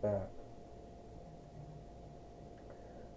back.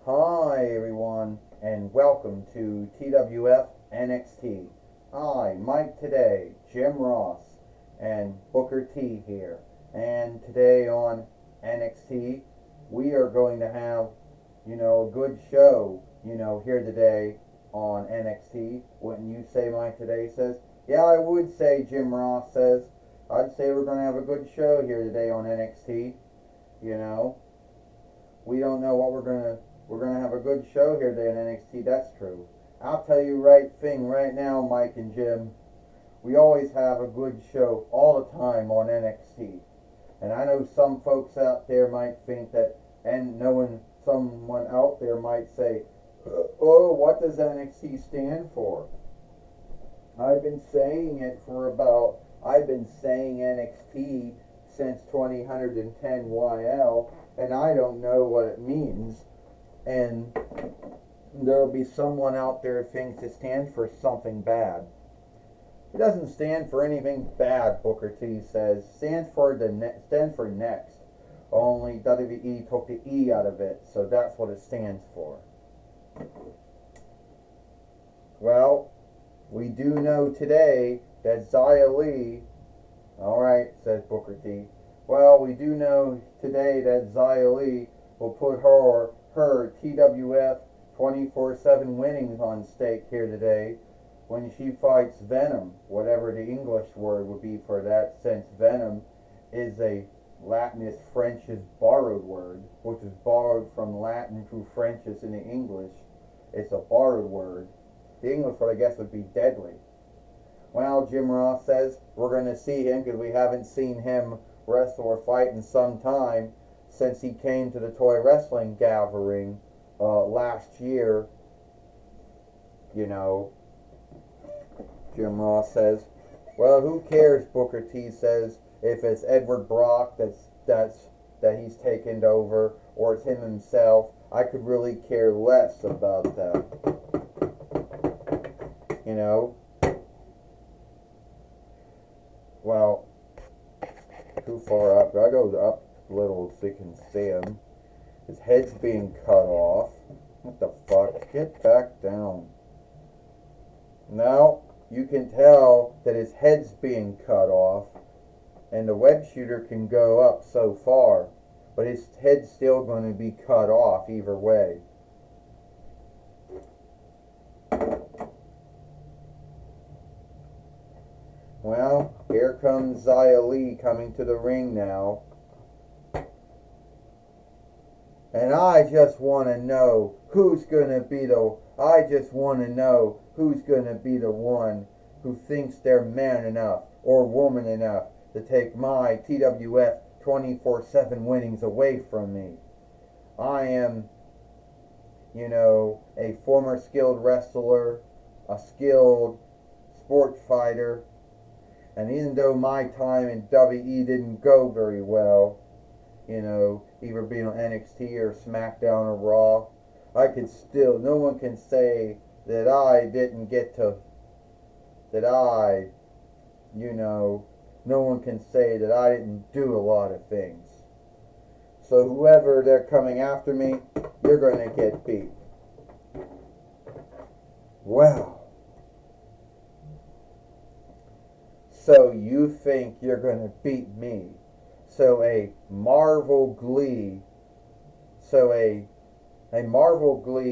Hi everyone, and welcome to TWF NXT. Hi, Mike today, Jim Ross, and Booker T here. And today on NXT, we are going to have, a good show, here today on NXT. Wouldn't you say Mike today says? Yeah, I would say, Jim Ross says. I'd say we're going to have a good show here today on NXT. You know, we don't know what we're gonna have a good show here today on NXT. That's true. I'll tell you right thing right now, Mike and Jim. We always have a good show all the time on NXT. And I know some folks out there might think that, and knowing someone out there might say, "Oh, what does NXT stand for?" I've been saying NXT since 2010 YL, and I don't know what it means. And there'll be someone out there who thinks it stands for something bad. It doesn't stand for anything bad, Booker T says. Stands for next. Only WWE took the E out of it, so that's what it stands for. Well, we do know today that Xia Li, alright, says Booker T. Well, we do know today that Xia Li will put her TWF 24/7 winnings on stake here today when she fights Venom, whatever the English word would be for that, since Venom is a Latinist French's borrowed word, which is borrowed from Latin through French's into English. It's a borrowed word. The English word, I guess, would be deadly. Well, Jim Ross says we're going to see him because we haven't seen him wrestle or fight in some time since he came to the Toy Wrestling Gathering last year. Jim Ross says, well, who cares, Booker T says, if it's Edward Brock that he's taken over, or it's him himself. I could really care less about that. Well, too far up. I go up a little so you can see him. His head's being cut off. What the fuck? Get back down. Now, you can tell that his head's being cut off, and the web shooter can go up so far, but his head's still going to be cut off either way. Well, here comes Xia Li coming to the ring now. And I just want to know who's going to be the one who thinks they're man enough or woman enough to take my TWF 24/7 winnings away from me. I am, a former skilled wrestler, a skilled sport fighter, and even though my time in WWE didn't go very well, either being on NXT or SmackDown or Raw, no one can say that no one can say that I didn't do a lot of things. So whoever they're coming after me, you're going to get beat. Well, so you think you're going to beat me? So a Marvel Glee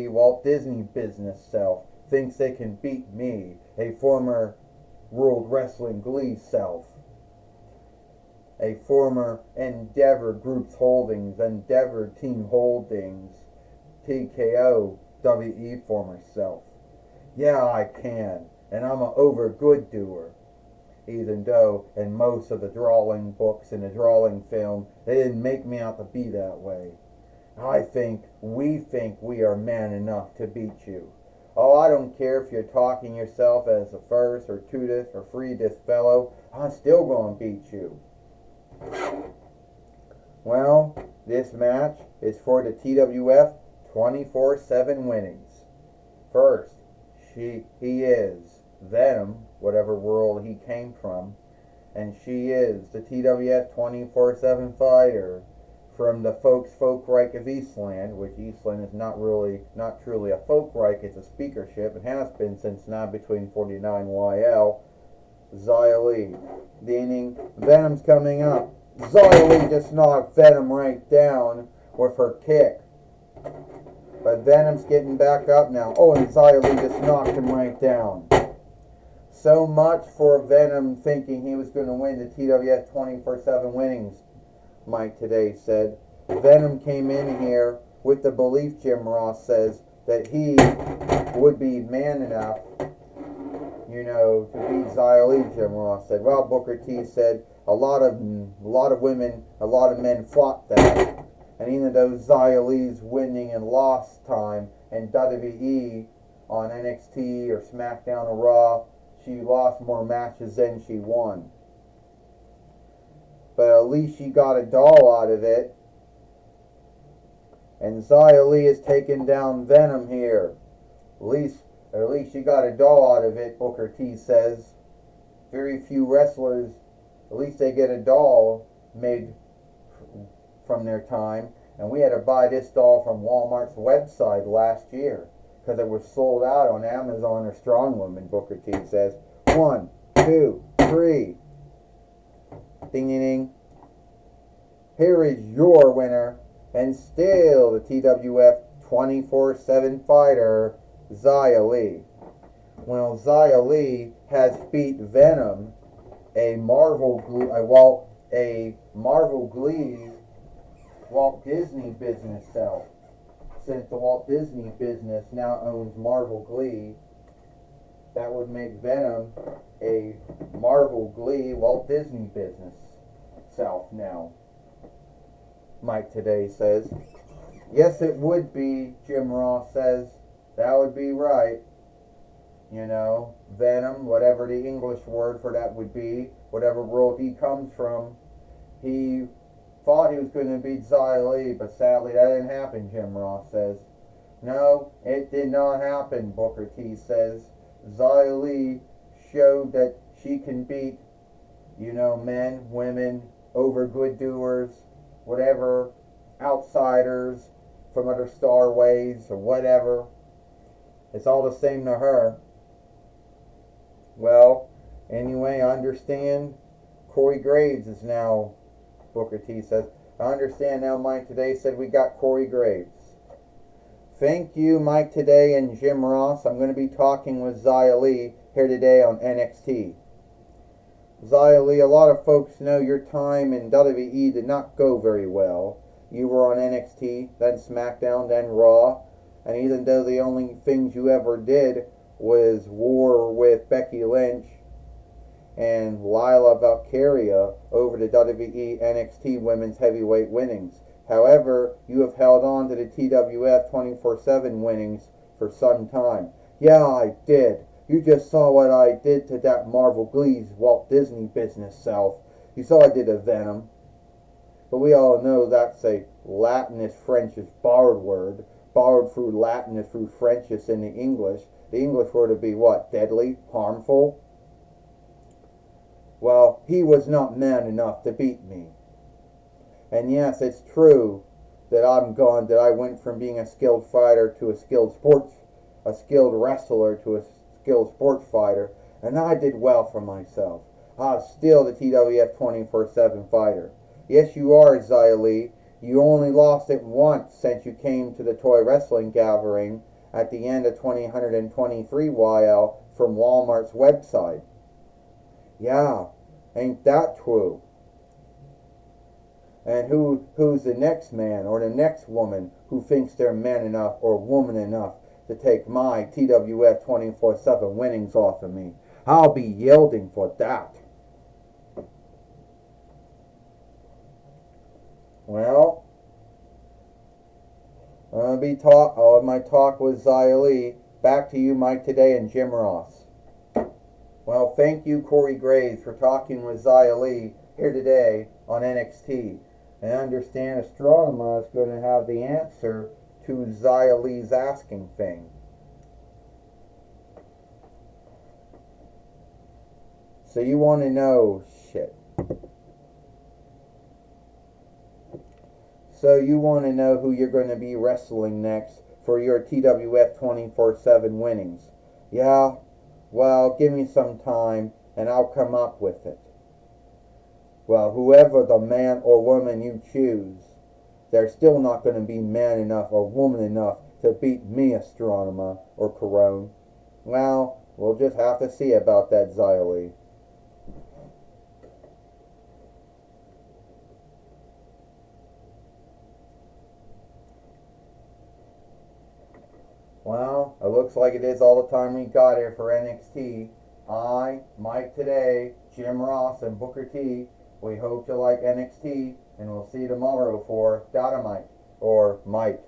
Walt Disney business self thinks they can beat me, a former World Wrestling Glee self, a former Endeavor Groups Holdings, Endeavor Team Holdings, TKO WE former self. Yeah, I can, and I'm an over good doer. Even though in most of the drawing books and the drawing film, they didn't make me out to be that way. We think we are man enough to beat you. Oh, I don't care if you're talking yourself as the first or toothless or freedest fellow, I'm still going to beat you. Well, this match is for the TWF 24/7 winnings. First, he is Venom, whatever world he came from, and she is the TWF 24/7 fighter from the Folkreich of Eastland, which Eastland is not truly a Folkreich, it's a speakership. It has been since now between 49 YL. Xia Li. Meaning, Venom's coming up. Xia Li just knocked Venom right down with her kick. But Venom's getting back up now. Oh, and Xia Li just knocked him right down. So much for Venom thinking he was going to win the TWF 24/7 winnings, Mike Today said. Venom came in here with the belief, Jim Ross says, that he would be man enough, to beat Xia Li, Jim Ross said. Well, Booker T said a lot of women, a lot of men fought that. And even though Xia Li's winning in lost time in WWE on NXT or SmackDown or Raw, she lost more matches than she won. But at least she got a doll out of it. And Xia Li is taking down Venom here. At least she got a doll out of it, Booker T says. Very few wrestlers, at least they get a doll made from their time. And we had to buy this doll from Walmart's website last year because it was sold out on Amazon or Strong Woman, Booker T says. 1, 2, 3. Ding, ding, ding. Here is your winner, and still the TWF 24/7 fighter, Xia Li. Well, Xia Li has beat Venom, a Marvel Glee Walt Disney business self. Since the Walt Disney business now owns Marvel Glee, that would make Venom a Marvel Glee Walt Disney business self now, Mike Today says. Yes, it would be, Jim Ross says. That would be right. Venom, whatever the English word for that would be, whatever world he comes from, he thought he was going to beat Xia Li, but sadly that didn't happen, Jim Ross says. No, it did not happen, Booker T says. Xia Li showed that she can beat, men, women, over good doers, whatever, outsiders from other starways or whatever. It's all the same to her. Well, anyway, I understand Corey Graves is now, Booker T says. I understand now Mike Today said we got Corey Graves. Thank you, Mike Today and Jim Ross. I'm going to be talking with Xia Li here today on NXT. Xia Li, a lot of folks know your time in WWE did not go very well. You were on NXT, then SmackDown, then Raw, and even though the only things you ever did was war with Becky Lynch and Lila Valkyria over the WWE NXT Women's Heavyweight winnings. However, you have held on to the TWF 24/7 winnings for some time. Yeah, I did. You just saw what I did to that Marvel Glee's Walt Disney business self. You saw I did a Venom. But we all know that's a Latinist Frenchish borrowed word. Borrowed through Latinist through Frenchish in the English. The English word would be what? Deadly? Harmful? Well, he was not man enough to beat me. And yes, it's true that I went from being a skilled fighter to a skilled wrestler to a skilled sports fighter, and I did well for myself. I was still the TWF 24/7 fighter. Yes, you are, Xia Li. You only lost it once since you came to the toy wrestling gathering at the end of 2023 YL from Walmart's website. Yeah, ain't that true? And who's the next man or the next woman who thinks they're man enough or woman enough to take my TWF 24/7 winnings off of me? I'll be yielding for that. Well, my talk with Xia Li. Back to you, Mike Today and Jim Ross. Well, thank you, Corey Graves, for talking with Xia Li here today on NXT. And I understand Astronema is going to have the answer to Xia Li's asking thing. So you want to know shit. So you want to know who you're going to be wrestling next for your TWF 24/7 winnings? Yeah? Well, give me some time and I'll come up with it. Well, whoever the man or woman you choose, they're still not going to be man enough or woman enough to beat me, Astronomer or Corone. Well, we'll just have to see about that, Xylee. Well, it looks like it is all the time we got here for NXT. I, Mike Today, Jim Ross, and Booker T. We hope you like NXT, and we'll see you tomorrow for Dynamite, or Mike.